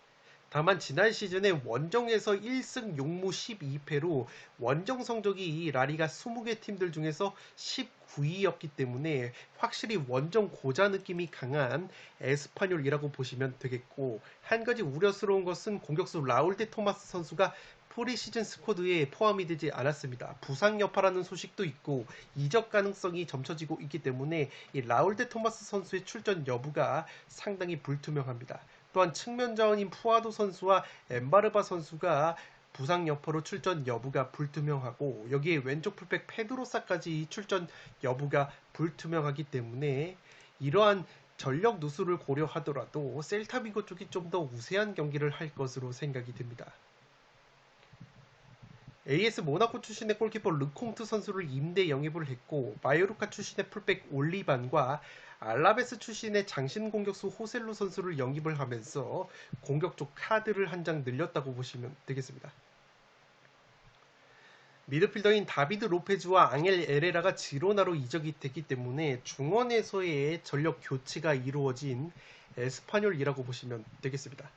다만 지난 시즌에 원정에서 1승 6무 12패로 원정 성적이 라리가 20개 팀들 중에서 19위였기 때문에 확실히 원정 고자 느낌이 강한 에스파뇰이라고 보시면 되겠고 한 가지 우려스러운 것은 공격수 라울 데 토마스 선수가 프리시즌 스쿼드에 포함이 되지 않았습니다. 부상 여파라는 소식도 있고 이적 가능성이 점쳐지고 있기 때문에 이 라울 데 토마스 선수의 출전 여부가 상당히 불투명합니다. 또한 측면 자원인 푸아도 선수와 엠바르바 선수가 부상 여파로 출전 여부가 불투명하고 여기에 왼쪽 풀백 페드로사까지 출전 여부가 불투명하기 때문에 이러한 전력 누수를 고려하더라도 셀타비고 쪽이 좀 더 우세한 경기를 할 것으로 생각이 됩니다. AS 모나코 출신의 골키퍼 르콩트 선수를 임대 영입을 했고 마요르카 출신의 풀백 올리반과 알라베스 출신의 장신 공격수 호셀루 선수를 영입을 하면서 공격 쪽 카드를 한 장 늘렸다고 보시면 되겠습니다. 미드필더인 다비드 로페즈와 앙헬 에레라가 지로나로 이적이 됐기 때문에 중원에서의 전력 교체가 이루어진 에스파뇰이라고 보시면 되겠습니다.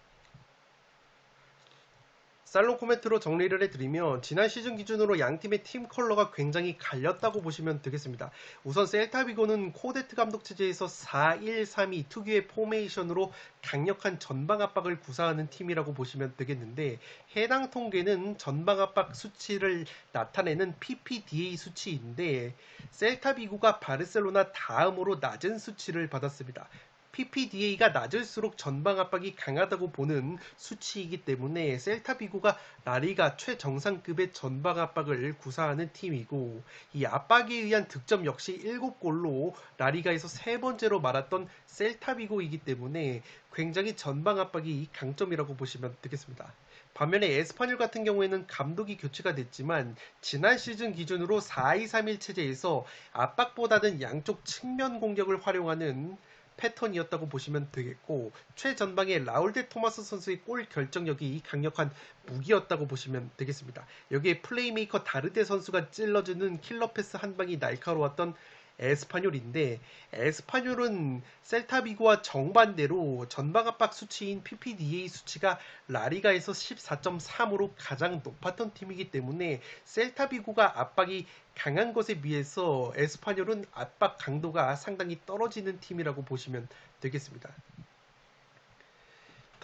살롱 코멘트로 정리를 해드리면 지난 시즌 기준으로 양팀의 팀 컬러가 굉장히 갈렸다고 보시면 되겠습니다. 우선 셀타비고는 코데트 감독 체제에서 4-1-3-2 특유의 포메이션으로 강력한 전방 압박을 구사하는 팀이라고 보시면 되겠는데 해당 통계는 전방 압박 수치를 나타내는 PPDA 수치인데 셀타비고가 바르셀로나 다음으로 낮은 수치를 받았습니다. PPDA가 낮을수록 전방 압박이 강하다고 보는 수치이기 때문에 셀타비고가 라리가 최정상급의 전방 압박을 구사하는 팀이고 이 압박에 의한 득점 역시 7골로 라리가에서 세 번째로 많았던 셀타비고이기 때문에 굉장히 전방 압박이 강점이라고 보시면 되겠습니다. 반면에 에스파뇰 같은 경우에는 감독이 교체가 됐지만 지난 시즌 기준으로 4-2-3-1 체제에서 압박보다는 양쪽 측면 공격을 활용하는 패턴이었다고 보시면 되겠고 최전방의 라울데 토마스 선수의 골 결정력이 강력한 무기였다고 보시면 되겠습니다. 여기에 플레이메이커 다르데 선수가 찔러주는 킬러 패스 한 방이 날카로웠던 에스파뇰인데 에스파뇰은 셀타비고와 정반대로 전방 압박 수치인 PPDA 수치가 라리가에서 14.3으로 가장 높았던 팀이기 때문에 셀타비고가 압박이 강한 것에 비해서 에스파뇰은 압박 강도가 상당히 떨어지는 팀이라고 보시면 되겠습니다.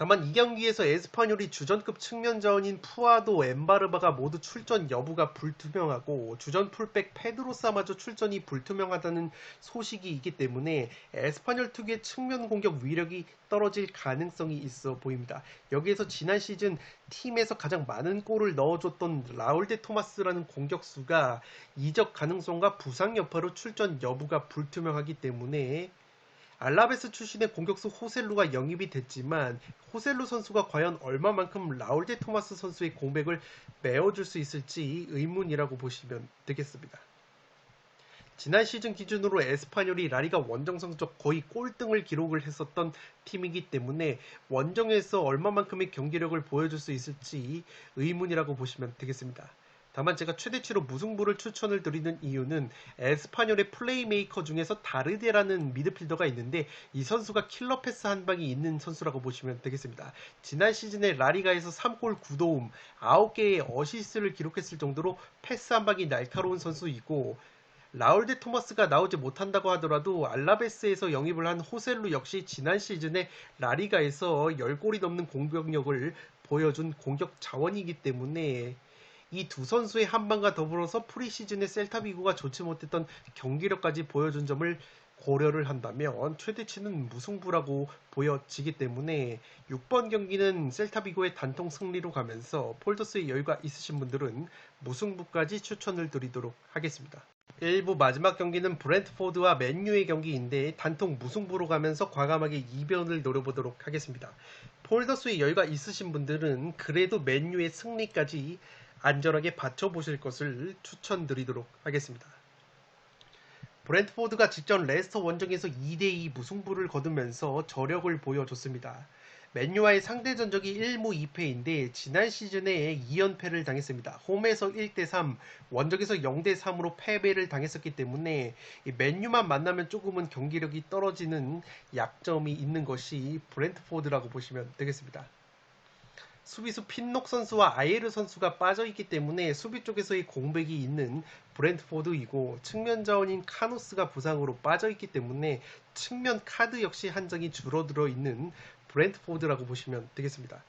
다만 이 경기에서 에스파뇰이 주전급 측면 자원인 푸아도 엠바르바가 모두 출전 여부가 불투명하고 주전 풀백 페드로사마저 출전이 불투명하다는 소식이 있기 때문에 에스파뇰 특유의 측면 공격 위력이 떨어질 가능성이 있어 보입니다. 여기에서 지난 시즌 팀에서 가장 많은 골을 넣어줬던 라울데 토마스라는 공격수가 이적 가능성과 부상 여파로 출전 여부가 불투명하기 때문에 알라베스 출신의 공격수 호셀루가 영입이 됐지만 호셀루 선수가 과연 얼마만큼 라울데 토마스 선수의 공백을 메워줄 수 있을지 의문이라고 보시면 되겠습니다. 지난 시즌 기준으로 에스파뇰이 라리가 원정 성적 거의 꼴등을 기록을 했었던 팀이기 때문에 원정에서 얼마만큼의 경기력을 보여줄 수 있을지 의문이라고 보시면 되겠습니다. 다만 제가 최대치로 무승부를 추천을 드리는 이유는 에스파뇰의 플레이메이커 중에서 다르데라는 미드필더가 있는데 이 선수가 킬러 패스 한 방이 있는 선수라고 보시면 되겠습니다. 지난 시즌에 라리가에서 3골 9도움 9개의 어시스트를 기록했을 정도로 패스 한 방이 날카로운 선수이고 라울데 토마스가 나오지 못한다고 하더라도 알라베스에서 영입을 한 호셀루 역시 지난 시즌에 라리가에서 10골이 넘는 공격력을 보여준 공격 자원이기 때문에 이 두 선수의 한방과 더불어서 프리시즌에 셀타비고가 좋지 못했던 경기력까지 보여준 점을 고려를 한다면 최대치는 무승부라고 보여지기 때문에 6번 경기는 셀타비고의 단통 승리로 가면서 폴더스의 여유가 있으신 분들은 무승부까지 추천을 드리도록 하겠습니다. 1부 마지막 경기는 브렌트포드와 맨유의 경기인데 단통 무승부로 가면서 과감하게 2변을 노려보도록 하겠습니다. 폴더스의 여유가 있으신 분들은 그래도 맨유의 승리까지 안전하게 받쳐보실 것을 추천드리도록 하겠습니다. 브렌트포드가 직전 레스터 원정에서 2대2 무승부를 거두면서 저력을 보여줬습니다. 맨유와의 상대 전적이 1무 2패인데 지난 시즌에 2연패를 당했습니다. 홈에서 1대3, 원정에서 0대3으로 패배를 당했었기 때문에 맨유만 만나면 조금은 경기력이 떨어지는 약점이 있는 것이 브렌트포드라고 보시면 되겠습니다. 수비수 핀녹 선수와 아예르 선수가 빠져있기 때문에 수비 쪽에서의 공백이 있는 브렌트포드이고 측면 자원인 카노스가 부상으로 빠져있기 때문에 측면 카드 역시 한 장이 줄어들어 있는 브렌트포드라고 보시면 되겠습니다.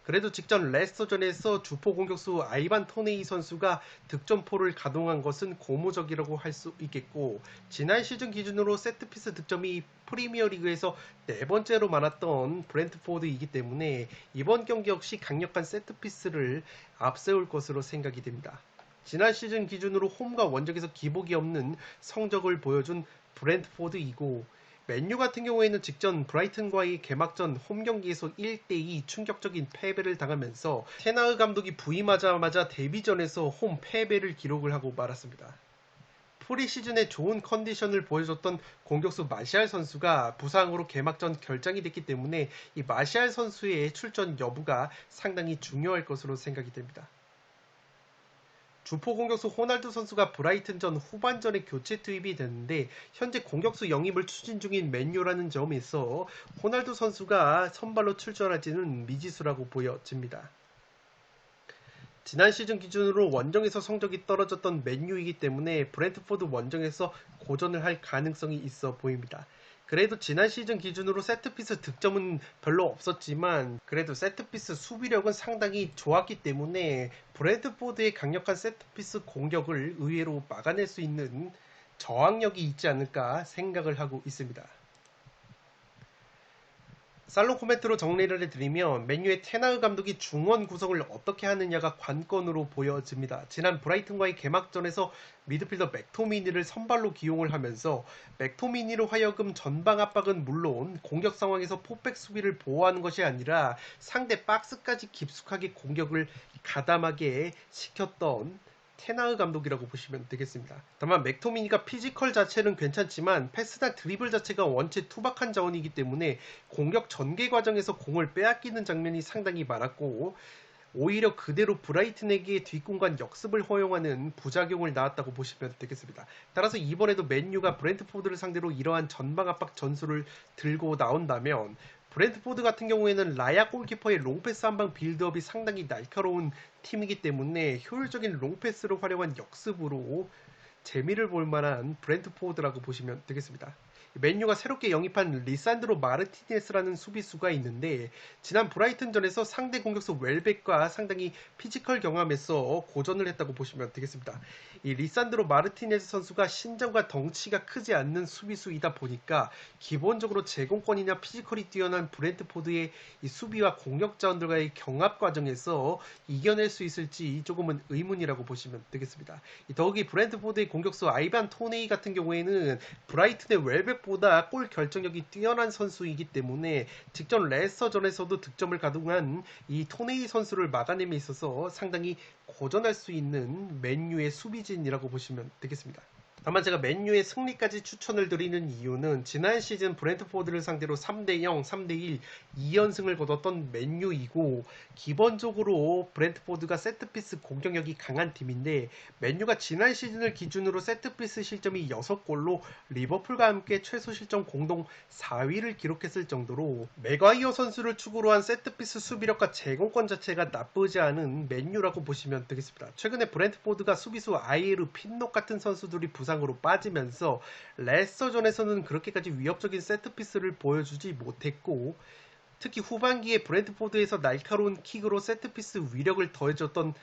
그래도 직전 레스터전에서 주포 공격수 아이반 토네이 선수가 득점포를 가동한 것은 고무적이라고 할 수 있겠고, 지난 시즌 기준으로 세트피스 득점이 프리미어리그에서 네 번째로 많았던 브렌트포드이기 때문에 이번 경기 역시 강력한 세트피스를 앞세울 것으로 생각이 됩니다. 지난 시즌 기준으로 홈과 원정에서 기복이 없는 성적을 보여준 브렌트포드이고, 맨유 같은 경우에는 직전 브라이튼과의 개막전 홈 경기에서 1대2 충격적인 패배를 당하면서 테나흐 감독이 부임하자마자 데뷔전에서 홈 패배를 기록을 하고 말았습니다. 프리시즌에 좋은 컨디션을 보여줬던 공격수 마시알 선수가 부상으로 개막전 결장이 됐기 때문에 이 마시알 선수의 출전 여부가 상당히 중요할 것으로 생각이 됩니다. 주포 공격수 호날두 선수가 브라이튼전 후반전에 교체 투입이 됐는데 현재 공격수 영입을 추진 중인 맨유라는 점에서 호날두 선수가 선발로 출전할지는 미지수라고 보여집니다. 지난 시즌 기준으로 원정에서 성적이 떨어졌던 맨유이기 때문에 브렌트포드 원정에서 고전을 할 가능성이 있어 보입니다. 그래도 지난 시즌 기준으로 세트피스 득점은 별로 없었지만 그래도 세트피스 수비력은 상당히 좋았기 때문에 브렌트포드의 강력한 세트피스 공격을 의외로 막아낼 수 있는 저항력이 있지 않을까 생각을 하고 있습니다. 살롱 코멘트로 정리를 해드리면 맨유의 테나흐 감독이 중원 구성을 어떻게 하느냐가 관건으로 보여집니다. 지난 브라이튼과의 개막전에서 미드필더 맥토미니를 선발로 기용을 하면서 맥토미니로 하여금 전방 압박은 물론 공격 상황에서 포백 수비를 보호하는 것이 아니라 상대 박스까지 깊숙하게 공격을 가담하게 시켰던 테나흐 감독이라고 보시면 되겠습니다. 다만 맥토미니가 피지컬 자체는 괜찮지만 패스나 드리블 자체가 원체 투박한 자원이기 때문에 공격 전개 과정에서 공을 빼앗기는 장면이 상당히 많았고 오히려 그대로 브라이튼에게 뒷공간 역습을 허용하는 부작용을 낳았다고 보시면 되겠습니다. 따라서 이번에도 맨유가 브렌트포드를 상대로 이러한 전방 압박 전술을 들고 나온다면 브렌트포드 같은 경우에는 라야 골키퍼의 롱패스 한방 빌드업이 상당히 날카로운 팀이기 때문에 효율적인 롱패스를 활용한 역습으로 재미를 볼 만한 브렌트포드라고 보시면 되겠습니다. 맨유가 새롭게 영입한 리산드로 마르티네스라는 수비수가 있는데 지난 브라이튼전에서 상대 공격수 웰백과 상당히 피지컬 경험에서 고전을 했다고 보시면 되겠습니다. 이 리산드로 마르티네스 선수가 신장과 덩치가 크지 않는 수비수이다 보니까 기본적으로 제공권이나 피지컬이 뛰어난 브렌트포드의 이 수비와 공격 자원들과의 경합 과정에서 이겨낼 수 있을지 조금은 의문이라고 보시면 되겠습니다. 더욱이 브렌트포드의 공격수 아이반 토네이 같은 경우에는 브라이튼의 웰백보다 골 결정력이 뛰어난 선수이기 때문에 직전 레스터전에서도 득점을 가동한 이 토네이 선수를 막아냄에 있어서 상당히 고전할 수 있는 맨유의 수비진이라고 보시면 되겠습니다. 다만 제가 맨유의 승리까지 추천을 드리는 이유는 지난 시즌 브렌트포드를 상대로 3대0, 3대1, 2연승을 거뒀던 맨유이고 기본적으로 브렌트포드가 세트피스 공격력이 강한 팀인데 맨유가 지난 시즌을 기준으로 세트피스 실점이 6골로 리버풀과 함께 최소 실점 공동 4위를 기록했을 정도로 맥과이어 선수를 축으로 한 세트피스 수비력과 제공권 자체가 나쁘지 않은 맨유라고 보시면 되겠습니다. 최근에 브렌트포드가 수비수 아이에르 핀록 같은 선수들이 부상으로 빠지면서 레스터전에서는 그렇게까지 위협적인 세트피스를 보여주지 못했고 특히 후반기에 브렌트포드에서 날카로운 킥으로 세트피스 위력을 더해줬던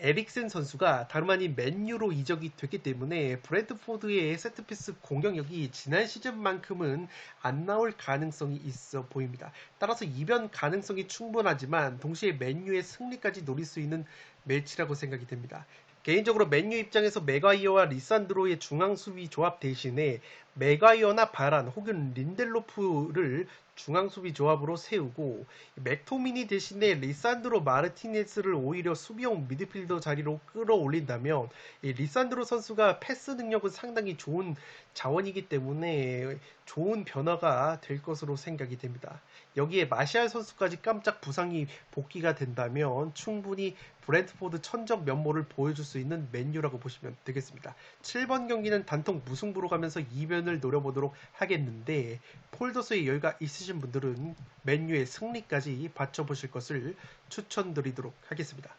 에릭센 선수가 다름 아닌 맨유로 이적이 됐기 때문에 브렌트포드의 세트피스 공격력이 지난 시즌만큼은 안 나올 가능성이 있어 보입니다. 따라서 이변 가능성이 충분하지만 동시에 맨유의 승리까지 노릴 수 있는 매치라고 생각이 됩니다. 개인적으로 맨유 입장에서 맥과이어와 리산드로의 중앙 수비 조합 대신에 맥과이어나 바란 혹은 린델로프를 중앙 수비 조합으로 세우고 맥토미니 대신에 리산드로 마르티네스를 오히려 수비형 미드필더 자리로 끌어올린다면 이 리산드로 선수가 패스 능력은 상당히 좋은 자원이기 때문에 좋은 변화가 될 것으로 생각이 됩니다. 여기에 마시알 선수까지 깜짝 부상이 복귀가 된다면 충분히 브렌트포드 천적 면모를 보여줄 수 있는 맨유라고 보시면 되겠습니다. 7번 경기는 단통 무승부로 가면서 이변을 노려보도록 하겠는데 폴더스의 여유가 있으신 분들은 맨유의 승리까지 받쳐보실 것을 추천드리도록 하겠습니다.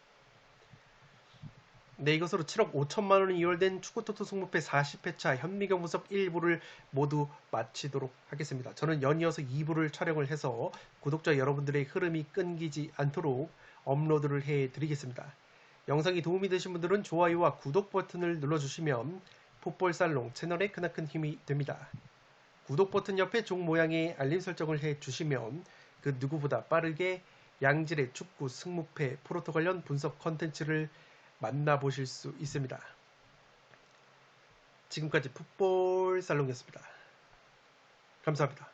네, 이것으로 7억 5천만 원이 이월된 축구토토 승부패 40회차 현미경 분석 1부를 모두 마치도록 하겠습니다. 저는 연이어서 2부를 촬영을 해서 구독자 여러분들의 흐름이 끊기지 않도록 업로드를 해드리겠습니다. 영상이 도움이 되신 분들은 좋아요와 구독 버튼을 눌러주시면 풋볼살롱 채널에 크나큰 힘이 됩니다. 구독 버튼 옆에 종 모양의 알림 설정을 해주시면 그 누구보다 빠르게 양질의 축구 승무패 프로토 관련 분석 컨텐츠를 만나보실 수 있습니다. 지금까지 풋볼살롱이었습니다. 감사합니다.